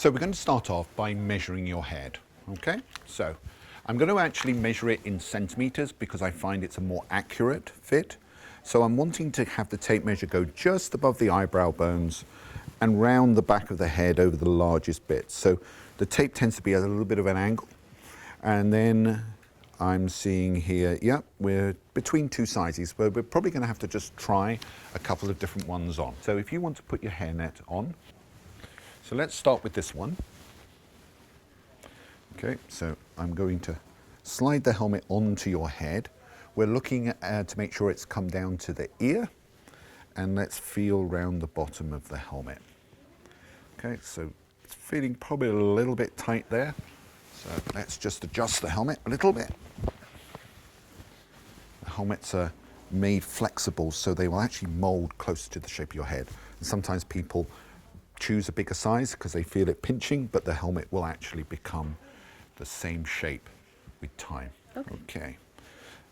So we're going to start off by measuring your head, okay? So I'm going to actually measure it in centimeters because I find it's a more accurate fit. So I'm wanting to have the tape measure go just above the eyebrow bones and round the back of the head over the largest bits. So the tape tends to be at a little bit of an angle. And then I'm seeing here, yep, we're between two sizes, but we're probably going to have to just try a couple of different ones on. So if you want to put your hairnet on, so let's start with this one. Okay, so I'm going to slide the helmet onto your head. We're looking at, to make sure it's come down to the ear, and let's feel around the bottom of the helmet. Okay, so it's feeling probably a little bit tight there. So let's just adjust the helmet a little bit. The helmets are made flexible so they will actually mold closer to the shape of your head. And sometimes people choose a bigger size because they feel it pinching, but the helmet will actually become the same shape with time. Okay.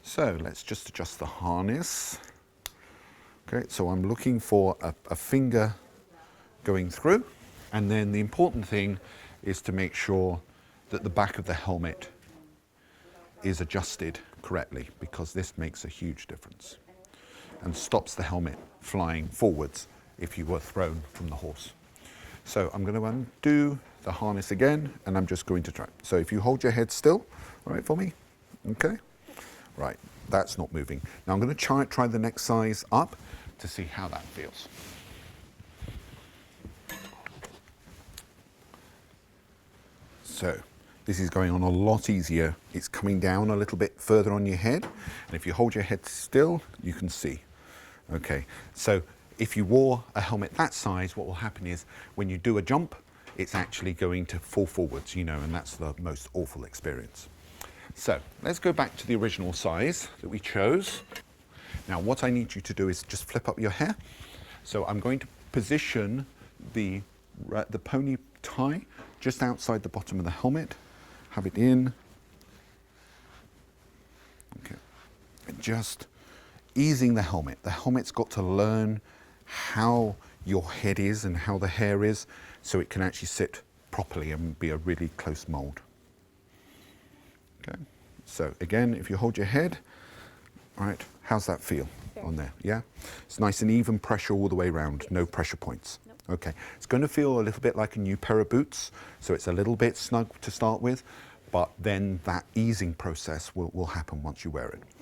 So let's just adjust the harness. Okay, so I'm looking for a finger going through, and then the important thing is to make sure that the back of the helmet is adjusted correctly, because this makes a huge difference and stops the helmet flying forwards if you were thrown from the horse. So I'm going to undo the harness again, and I'm just going to try. So if you hold your head still, all right, for me, okay? Right, that's not moving. Now I'm going to try the next size up to see how that feels. So this is going on a lot easier. It's coming down a little bit further on your head. And if you hold your head still, you can see. Okay, so if you wore a helmet that size, what will happen is when you do a jump, it's actually going to fall forwards, you know, and that's the most awful experience. So let's go back to the original size that we chose. Now what I need you to do is just flip up your hair. So I'm going to position the pony tie just outside the bottom of the helmet. Have it in. Okay. And just easing the helmet. The helmet's got to learn how your head is and how the hair is, so it can actually sit properly and be a really close mold. Okay. So again, if you hold your head, all right, how's that feel on there? Yeah? It's nice and even pressure all the way around, no pressure points. Nope. Okay, it's going to feel a little bit like a new pair of boots, so it's a little bit snug to start with, but then that easing process will happen once you wear it.